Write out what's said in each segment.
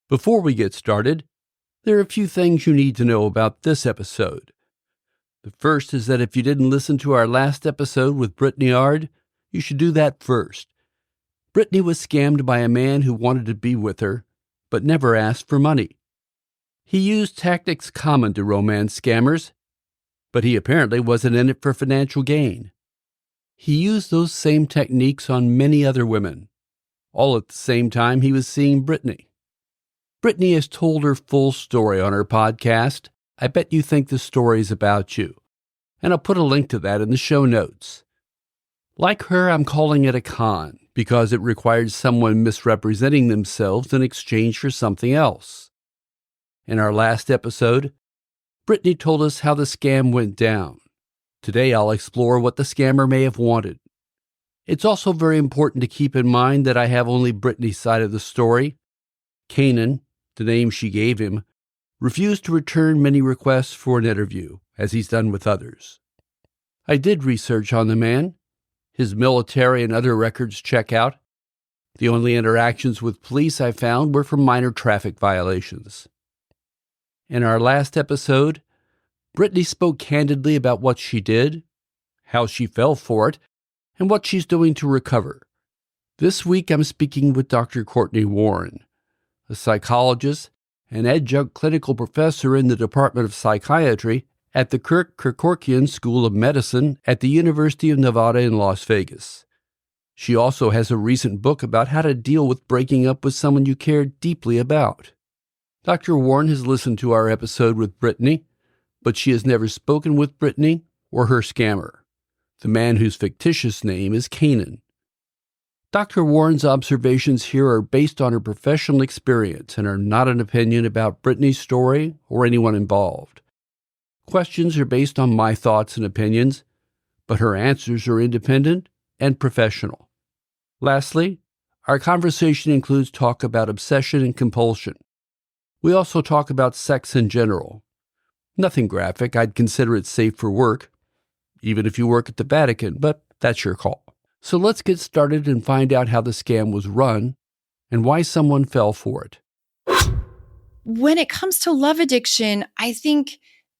Before we get started, there are a few things you need to know about this episode. The first is that if you didn't listen to our last episode with Brittani Ard, you should do that first. Brittani was scammed by a man who wanted to be with her, but never asked for money. He used tactics common to romance scammers, but he apparently wasn't in it for financial gain. He used those same techniques on many other women, all at the same time he was seeing Brittani. Brittani has told her full story on her podcast, I Bet You Think the Story's About You, and I'll put a link to that in the show notes. Like her, I'm calling it a con because it required someone misrepresenting themselves in exchange for something else. In our last episode, Brittani told us how the scam went down. Today I'll explore what the scammer may have wanted. It's also very important to keep in mind that I have only Brittani's side of the story. Canaan, the name she gave him, refused to return many requests for an interview, as he's done with others. I did research on the man. His military and other records check out. The only interactions with police I found were for minor traffic violations. In our last episode, Brittani spoke candidly about what she did, how she fell for it, and what she's doing to recover. This week I'm speaking with Dr. Cortney Warren, a psychologist and adjunct clinical professor in the Department of Psychiatry at the Kirk Kerkorian School of Medicine at the University of Nevada in Las Vegas. She also has a recent book about how to deal with breaking up with someone you care deeply about. Dr. Warren has listened to our episode with Brittani, but she has never spoken with Brittani or her scammer, the man whose fictitious name is Canaan. Dr. Warren's observations here are based on her professional experience and are not an opinion about Brittani's story or anyone involved. Questions are based on my thoughts and opinions, but her answers are independent and professional. Lastly, our conversation includes talk about obsession and compulsion. We also talk about sex in general. Nothing graphic. I'd consider it safe for work, even if you work at the Vatican, but that's your call. So let's get started and find out how the scam was run and why someone fell for it. When it comes to love addiction, I think,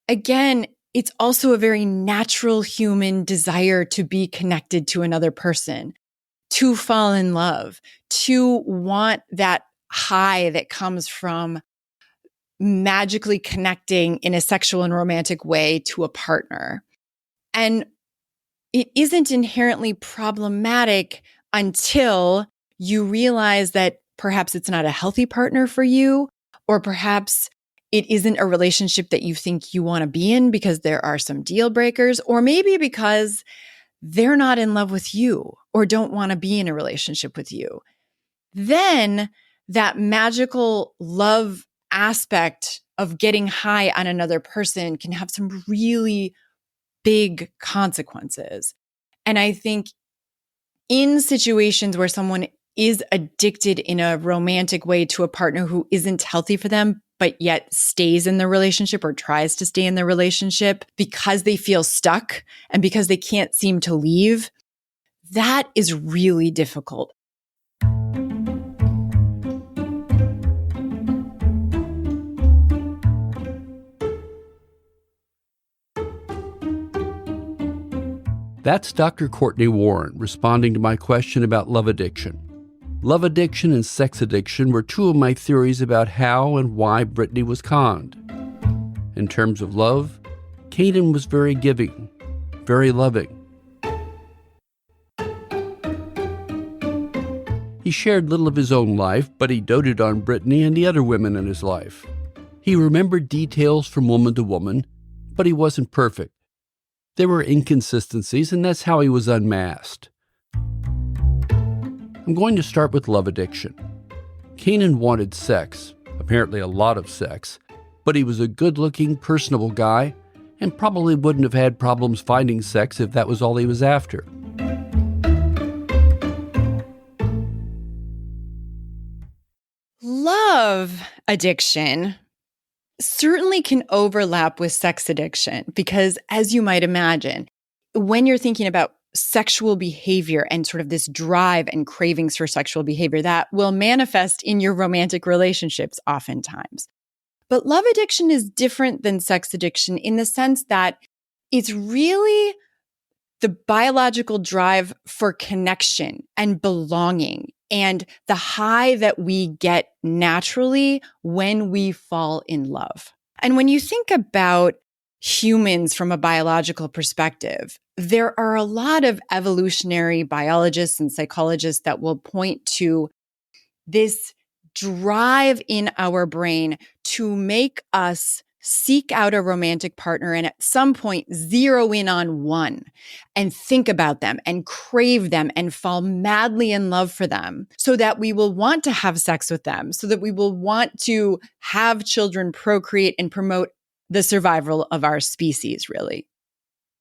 again, it's also a very natural human desire to be connected to another person, to fall in love, to want that high that comes from magically connecting in a sexual and romantic way to a partner. And it isn't inherently problematic until you realize that perhaps it's not a healthy partner for you, or perhaps it isn't a relationship that you think you want to be in because there are some deal breakers, or maybe because they're not in love with you or don't want to be in a relationship with you. Then that magical love aspect of getting high on another person can have some really big consequences. And I think in situations where someone is addicted in a romantic way to a partner who isn't healthy for them, but yet stays in the relationship or tries to stay in the relationship because they feel stuck and because they can't seem to leave, that is really difficult. That's Dr. Cortney Warren responding to my question about love addiction. Love addiction and sex addiction were two of my theories about how and why Brittani was conned. In terms of love, Canaan was very giving, very loving. He shared little of his own life, but he doted on Brittani and the other women in his life. He remembered details from woman to woman, but he wasn't perfect. There were inconsistencies, and that's how he was unmasked. I'm going to start with love addiction. Canaan wanted sex, apparently a lot of sex, but he was a good-looking, personable guy and probably wouldn't have had problems finding sex if that was all he was after. Love addiction certainly can overlap with sex addiction because, as you might imagine, when you're thinking about sexual behavior and sort of this drive and cravings for sexual behavior that will manifest in your romantic relationships oftentimes. But love addiction is different than sex addiction in the sense that it's really the biological drive for connection and belonging and the high that we get naturally when we fall in love. And when you think about humans from a biological perspective, there are a lot of evolutionary biologists and psychologists that will point to this drive in our brain to make us seek out a romantic partner and at some point zero in on one and think about them and crave them and fall madly in love for them so that we will want to have sex with them, so that we will want to have children, procreate, and promote the survival of our species, really.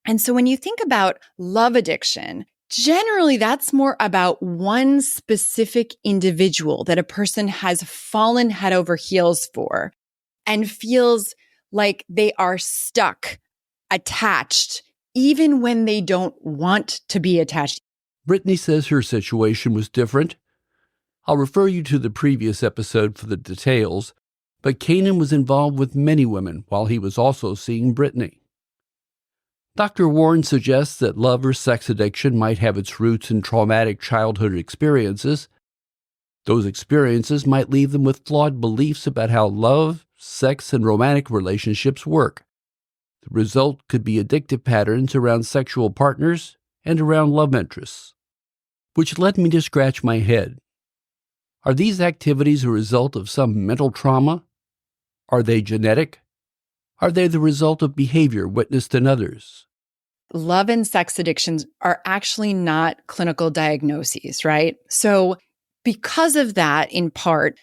And so when you think about love addiction, generally that's more about one specific individual that a person has fallen head over heels for and feels like they are stuck, attached, even when they don't want to be attached. Brittani says her situation was different. I'll refer you to the previous episode for the details, but Kanan was involved with many women while he was also seeing Brittani. Dr. Warren suggests that love or sex addiction might have its roots in traumatic childhood experiences. Those experiences might leave them with flawed beliefs about how love, sex, and romantic relationships work. The result could be addictive patterns around sexual partners and around love interests, which led me to scratch my head. Are these activities a result of some mental trauma? Are they genetic? Are they the result of behavior witnessed in others? Love and sex addictions are actually not clinical diagnoses, right? So because of that, in part,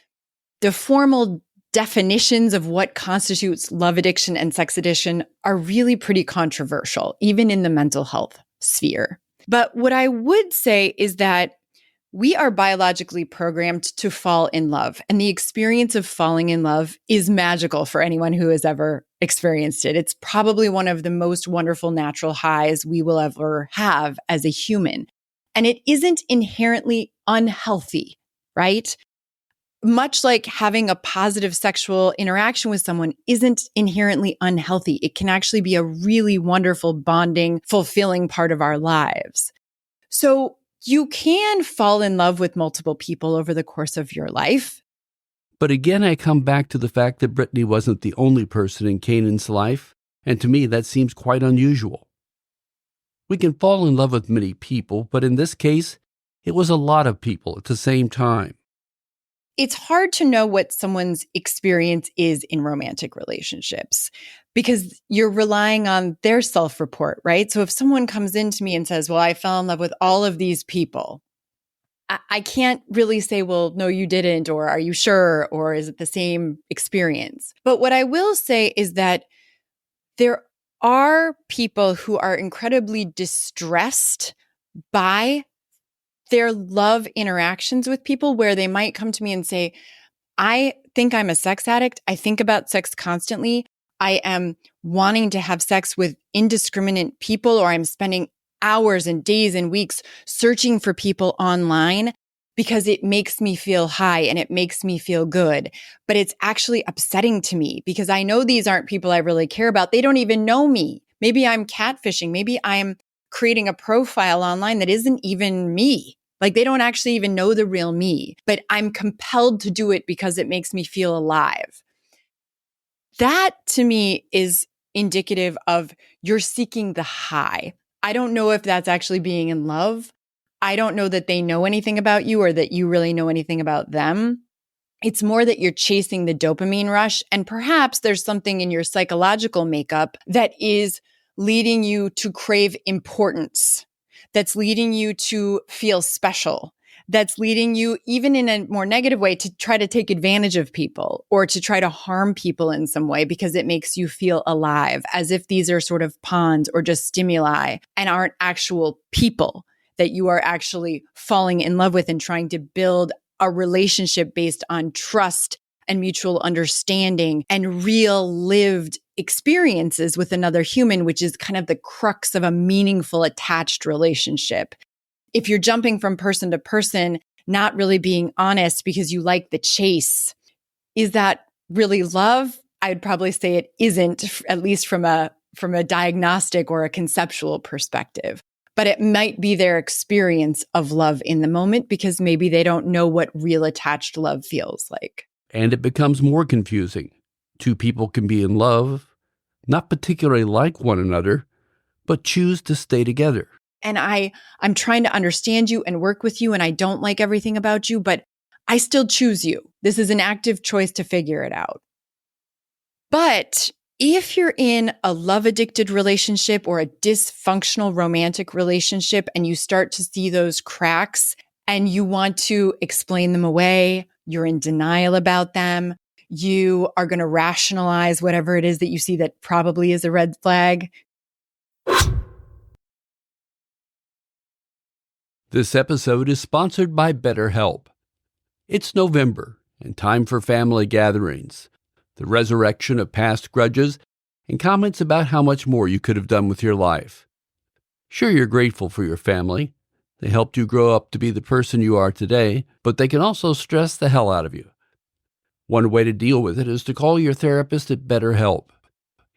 the formal definitions of what constitutes love addiction and sex addiction are really pretty controversial, even in the mental health sphere. But what I would say is that we are biologically programmed to fall in love, and the experience of falling in love is magical for anyone who has ever experienced it. It's probably one of the most wonderful natural highs we will ever have as a human. And it isn't inherently unhealthy, right? Much like having a positive sexual interaction with someone isn't inherently unhealthy. It can actually be a really wonderful, bonding, fulfilling part of our lives. So you can fall in love with multiple people over the course of your life. But again, I come back to the fact that Brittani wasn't the only person in Kanan's life, and to me that seems quite unusual. We can fall in love with many people, but in this case, it was a lot of people at the same time. It's hard to know what someone's experience is in romantic relationships because you're relying on their self-report, right? So if someone comes into me and says, well, I fell in love with all of these people, I can't really say, well, no, you didn't, or are you sure, or is it the same experience? But what I will say is that there are people who are incredibly distressed by their love interactions with people where they might come to me and say, I think I'm a sex addict. I think about sex constantly. I am wanting to have sex with indiscriminate people, or I'm spending hours and days and weeks searching for people online because it makes me feel high and it makes me feel good. But it's actually upsetting to me because I know these aren't people I really care about. They don't even know me. Maybe I'm catfishing. Maybe I'm creating a profile online that isn't even me. Like they don't actually even know the real me, but I'm compelled to do it because it makes me feel alive. That to me is indicative of you're seeking the high. I don't know if that's actually being in love. I don't know that they know anything about you or that you really know anything about them. It's more that you're chasing the dopamine rush, and perhaps there's something in your psychological makeup that is leading you to crave importance, that's leading you to feel special, that's leading you, even in a more negative way, to try to take advantage of people or to try to harm people in some way because it makes you feel alive, as if these are sort of pawns or just stimuli and aren't actual people that you are actually falling in love with and trying to build a relationship based on trust and mutual understanding and real lived experiences with another human, which is kind of the crux of a meaningful attached relationship. If you're jumping from person to person, not really being honest because you like the chase, is that really love? I'd probably say it isn't, at least from a diagnostic or a conceptual perspective. But it might be their experience of love in the moment because maybe they don't know what real attached love feels like. And it becomes more confusing. Two people can be in love, not particularly like one another, but choose to stay together. And I'm trying to understand you and work with you, and I don't like everything about you, but I still choose you. This is an active choice to figure it out. But if you're in a love-addicted relationship or a dysfunctional romantic relationship and you start to see those cracks and you want to explain them away, you're in denial about them, you are going to rationalize whatever it is that you see that probably is a red flag. This episode is sponsored by BetterHelp. It's November and time for family gatherings, the resurrection of past grudges, and comments about how much more you could have done with your life. Sure, you're grateful for your family. They helped you grow up to be the person you are today, but they can also stress the hell out of you. One way to deal with it is to call your therapist at BetterHelp.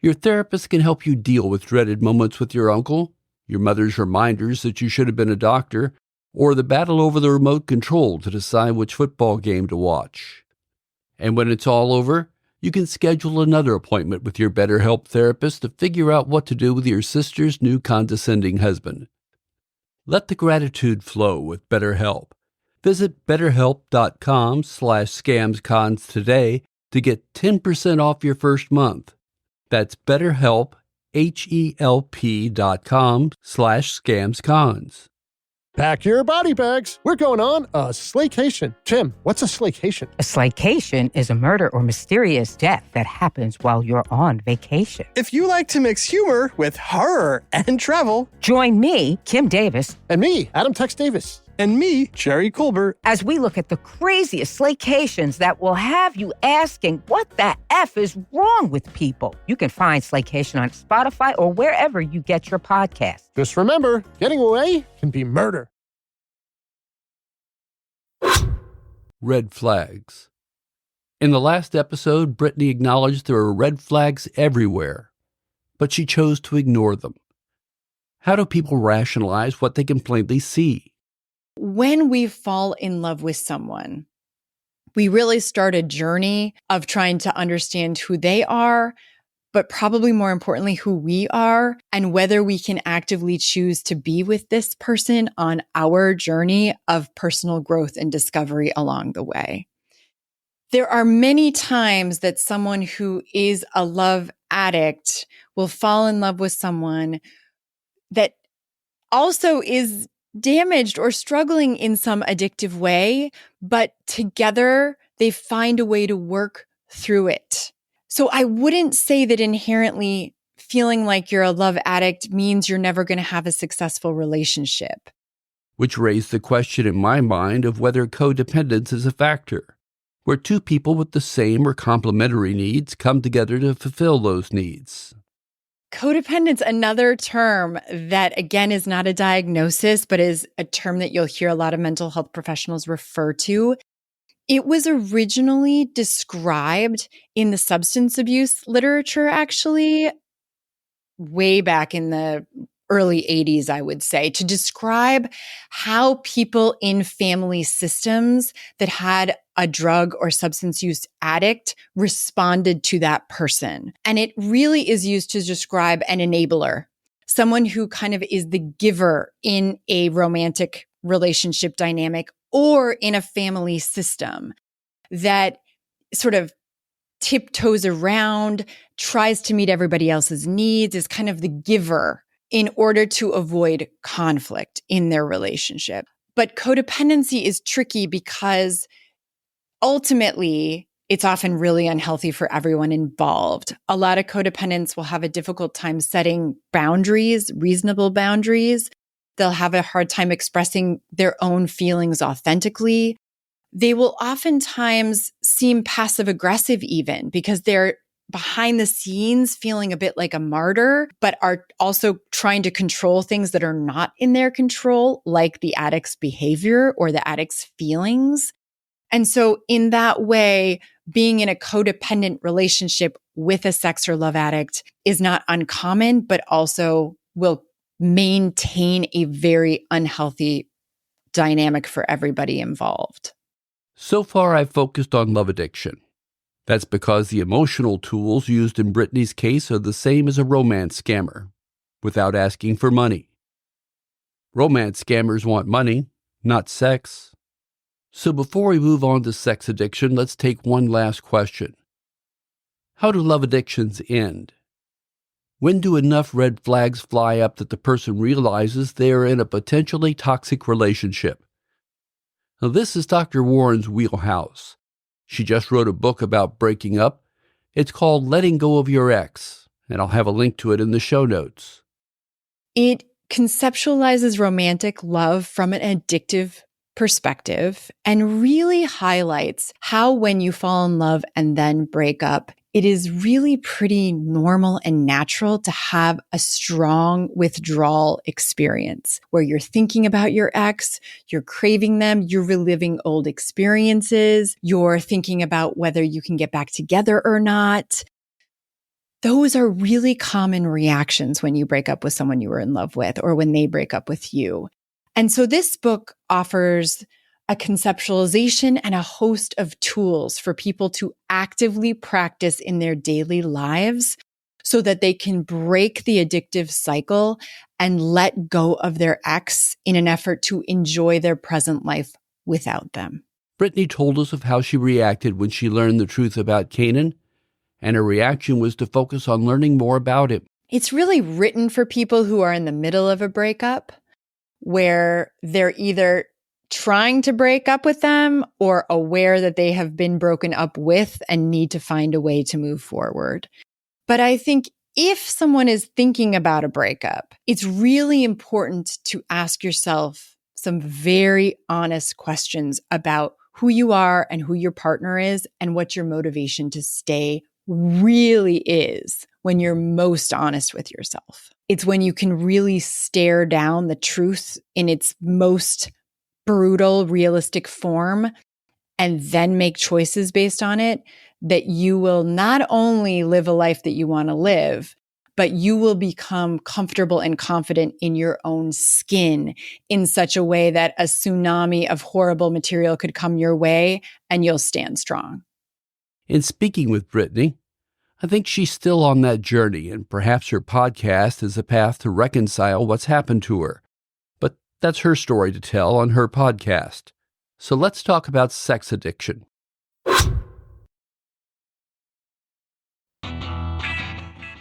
Your therapist can help you deal with dreaded moments with your uncle, your mother's reminders that you should have been a doctor, or the battle over the remote control to decide which football game to watch. And when it's all over, you can schedule another appointment with your BetterHelp therapist to figure out what to do with your sister's new condescending husband. Let the gratitude flow with BetterHelp. Visit betterhelp.com/scamscons today to get 10% off your first month. That's BetterHelp, HELP.com/scamscons. Pack your body bags. We're going on a slaycation. Tim, what's a slaycation? A slaycation is a murder or mysterious death that happens while you're on vacation. If you like to mix humor with horror and travel, join me, Kim Davis, and me, Adam Tex Davis, and me, Jerry Colbert, as we look at the craziest slaycations that will have you asking, what the F is wrong with people? You can find Slaycation on Spotify or wherever you get your podcasts. Just remember, getting away can be murder. Red flags. In the last episode, Brittani acknowledged there are red flags everywhere, but she chose to ignore them. How do people rationalize what they can plainly see? When we fall in love with someone, we really start a journey of trying to understand who they are, but probably more importantly, who we are and whether we can actively choose to be with this person on our journey of personal growth and discovery along the way. There are many times that someone who is a love addict will fall in love with someone that also is damaged or struggling in some addictive way, but together they find a way to work through it. So I wouldn't say that inherently feeling like you're a love addict means you're never going to have a successful relationship. Which raised the question in my mind of whether codependence is a factor, where two people with the same or complementary needs come together to fulfill those needs. Codependence, another term that, again, is not a diagnosis, but is a term that you'll hear a lot of mental health professionals refer to. It was originally described in the substance abuse literature, actually, way back in the early 80s, I would say, to describe how people in family systems that had a drug or substance use addict responded to that person. And it really is used to describe an enabler, someone who kind of is the giver in a romantic relationship dynamic or in a family system that sort of tiptoes around, tries to meet everybody else's needs, is kind of the giver in order to avoid conflict in their relationship. But codependency is tricky because ultimately, it's often really unhealthy for everyone involved. A lot of codependents will have a difficult time setting boundaries, reasonable boundaries. They'll have a hard time expressing their own feelings authentically. They will oftentimes seem passive aggressive even because they're behind the scenes feeling a bit like a martyr, but are also trying to control things that are not in their control, like the addict's behavior or the addict's feelings. And so in that way, being in a codependent relationship with a sex or love addict is not uncommon, but also will maintain a very unhealthy dynamic for everybody involved. So far, I've focused on love addiction. That's because the emotional tools used in Brittani's case are the same as a romance scammer, without asking for money. Romance scammers want money, not sex. So before we move on to sex addiction, let's take one last question. How do love addictions end? When do enough red flags fly up that the person realizes they are in a potentially toxic relationship? Now, this is Dr. Warren's wheelhouse. She just wrote a book about breaking up. It's called Letting Go of Your Ex, and I'll have a link to it in the show notes. It conceptualizes romantic love from an addictive perspective and really highlights how when you fall in love and then break up, it is really pretty normal and natural to have a strong withdrawal experience where you're thinking about your ex, you're craving them, you're reliving old experiences, you're thinking about whether you can get back together or not. Those are really common reactions when you break up with someone you were in love with or when they break up with you. And so this book offers a conceptualization and a host of tools for people to actively practice in their daily lives so that they can break the addictive cycle and let go of their ex in an effort to enjoy their present life without them. Brittani told us of how she reacted when she learned the truth about Canaan, and her reaction was to focus on learning more about him. It's really written for people who are in the middle of a breakup, where they're either trying to break up with them or aware that they have been broken up with and need to find a way to move forward. But I think if someone is thinking about a breakup, it's really important to ask yourself some very honest questions about who you are and who your partner is and what your motivation to stay really is when you're most honest with yourself. It's when you can really stare down the truth in its most brutal, realistic form and then make choices based on it that you will not only live a life that you want to live, but you will become comfortable and confident in your own skin in such a way that a tsunami of horrible material could come your way and you'll stand strong. In speaking with Brittani, I think she's still on that journey, and perhaps her podcast is a path to reconcile what's happened to her. But that's her story to tell on her podcast. So let's talk about sex addiction.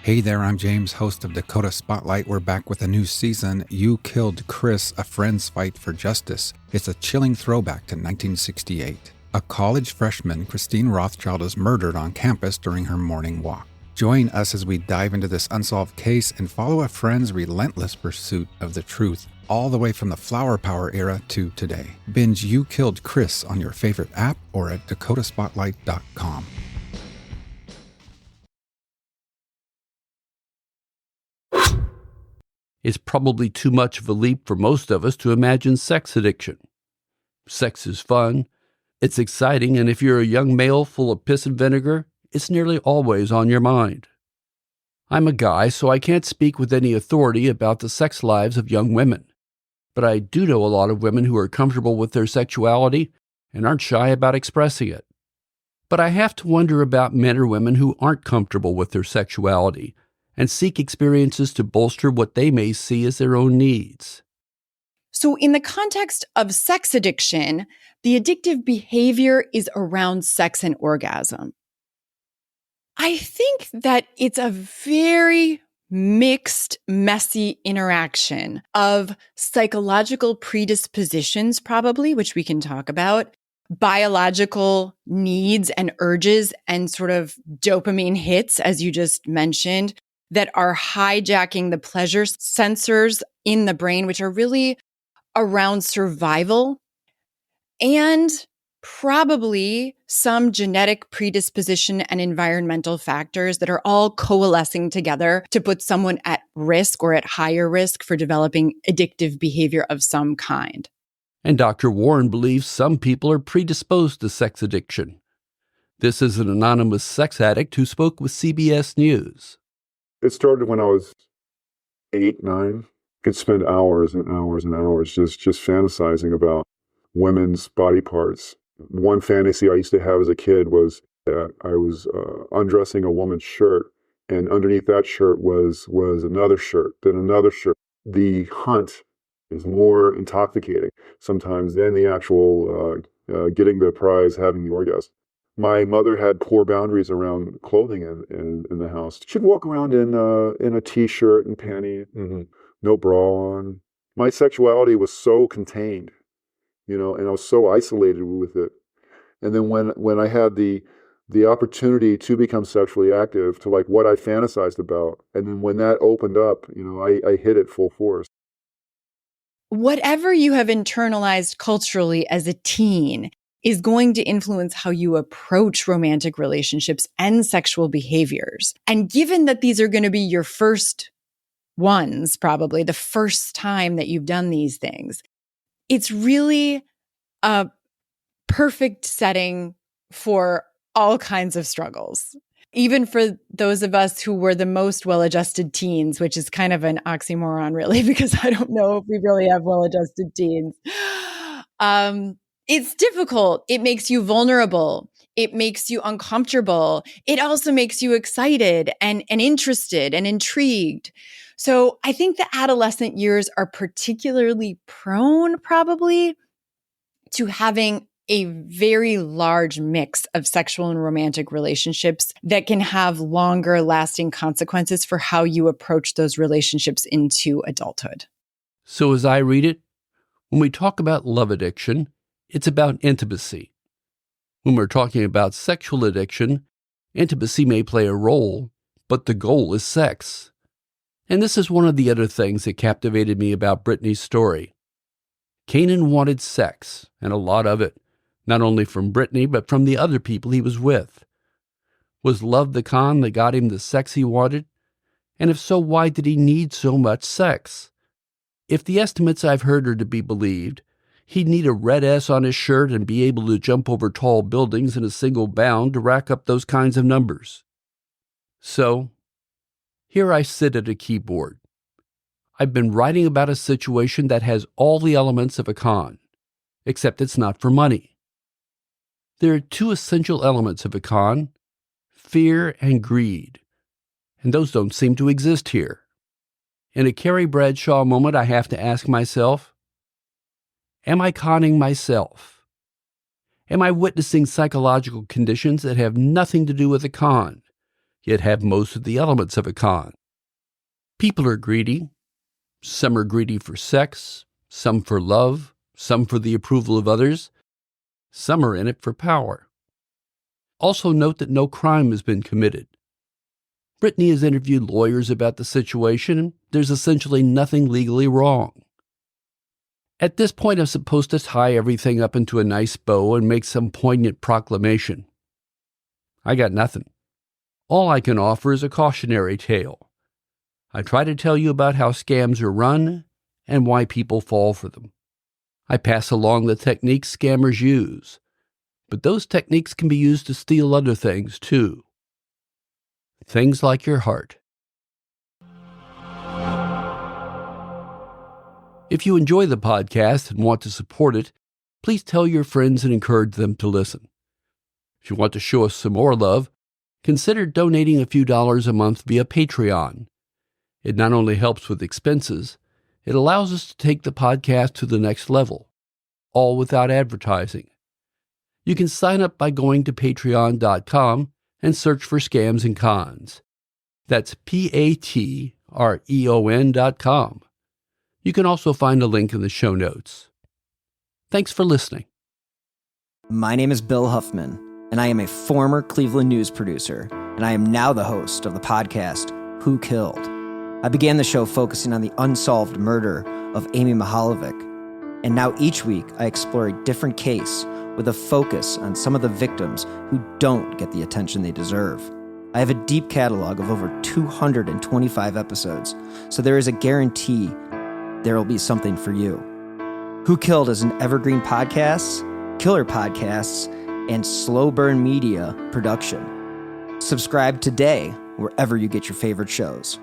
Hey there, I'm James, host of Dakota Spotlight. We're back with a new season, You Killed Chris, A Friend's Fight for Justice. It's a chilling throwback to 1968. A college freshman, Christine Rothschild, is murdered on campus during her morning walk. Join us as we dive into this unsolved case and follow a friend's relentless pursuit of the truth, all the way from the flower power era to today. Binge You Killed Chris on your favorite app or at dakotaspotlight.com. It's probably too much of a leap for most of us to imagine sex addiction. Sex is fun. It's exciting, and if you're a young male full of piss and vinegar, it's nearly always on your mind. I'm a guy, so I can't speak with any authority about the sex lives of young women. But I do know a lot of women who are comfortable with their sexuality and aren't shy about expressing it. But I have to wonder about men or women who aren't comfortable with their sexuality and seek experiences to bolster what they may see as their own needs. So in the context of sex addiction, the addictive behavior is around sex and orgasm. I think that it's a very mixed, messy interaction of psychological predispositions, probably, which we can talk about, biological needs and urges and sort of dopamine hits, as you just mentioned, that are hijacking the pleasure sensors in the brain, which are really around survival, and probably some genetic predisposition and environmental factors that are all coalescing together to put someone at risk or at higher risk for developing addictive behavior of some kind. And Dr. Warren believes some people are predisposed to sex addiction. This is an anonymous sex addict who spoke with CBS News. It started when I was 8, 9. I could spend hours and hours and hours just fantasizing about women's body parts. One fantasy I used to have as a kid was that I was undressing a woman's shirt, and underneath that shirt was another shirt, then another shirt. The hunt is more intoxicating sometimes than the actual getting the prize, having the orgasm. My mother had poor boundaries around clothing in the house. She'd walk around in a t-shirt and panties, no bra on. My sexuality was so contained, and I was so isolated with it. And then when I had the opportunity to become sexually active, to like what I fantasized about, and then when that opened up, I hit it full force. Whatever you have internalized culturally as a teen is going to influence how you approach romantic relationships and sexual behaviors. And given that these are going to be your first ones, probably the first time that you've done these things, it's really a perfect setting for all kinds of struggles. Even for those of us who were the most well-adjusted teens, which is kind of an oxymoron, really, because I don't know if we really have well-adjusted teens. It's difficult. It makes you vulnerable. It makes you uncomfortable. It also makes you excited and interested and intrigued. So I think the adolescent years are particularly prone, probably, to having a very large mix of sexual and romantic relationships that can have longer lasting consequences for how you approach those relationships into adulthood. So as I read it, when we talk about love addiction, it's about intimacy. When we're talking about sexual addiction, intimacy may play a role, but the goal is sex. And this is one of the other things that captivated me about Brittani's story. Canaan wanted sex, and a lot of it, not only from Brittani, but from the other people he was with. Was love the con that got him the sex he wanted? And if so, why did he need so much sex? If the estimates I've heard are to be believed, he'd need a red S on his shirt and be able to jump over tall buildings in a single bound to rack up those kinds of numbers. So, here I sit at a keyboard. I've been writing about a situation that has all the elements of a con, except it's not for money. There are two essential elements of a con, fear and greed, and those don't seem to exist here. In a Carrie Bradshaw moment, I have to ask myself, am I conning myself? Am I witnessing psychological conditions that have nothing to do with a con, yet have most of the elements of a con? People are greedy. Some are greedy for sex, some for love, some for the approval of others. Some are in it for power. Also note that no crime has been committed. Brittani has interviewed lawyers about the situation, and there's essentially nothing legally wrong. At this point, I'm supposed to tie everything up into a nice bow and make some poignant proclamation. I got nothing. All I can offer is a cautionary tale. I try to tell you about how scams are run and why people fall for them. I pass along the techniques scammers use, but those techniques can be used to steal other things too. Things like your heart. If you enjoy the podcast and want to support it, please tell your friends and encourage them to listen. If you want to show us some more love, consider donating a few dollars a month via Patreon. It not only helps with expenses, it allows us to take the podcast to the next level, all without advertising. You can sign up by going to patreon.com and search for Scams and Cons. That's patreon.com. You can also find a link in the show notes. Thanks for listening. My name is Bill Huffman, and I am a former Cleveland news producer, and I am now the host of the podcast, Who Killed? I began the show focusing on the unsolved murder of Amy Mihaljevic, and now each week I explore a different case with a focus on some of the victims who don't get the attention they deserve. I have a deep catalog of over 225 episodes, so there is a guarantee there will be something for you. Who Killed is an evergreen podcasts, killer podcasts, and slow burn media production. Subscribe today wherever you get your favorite shows.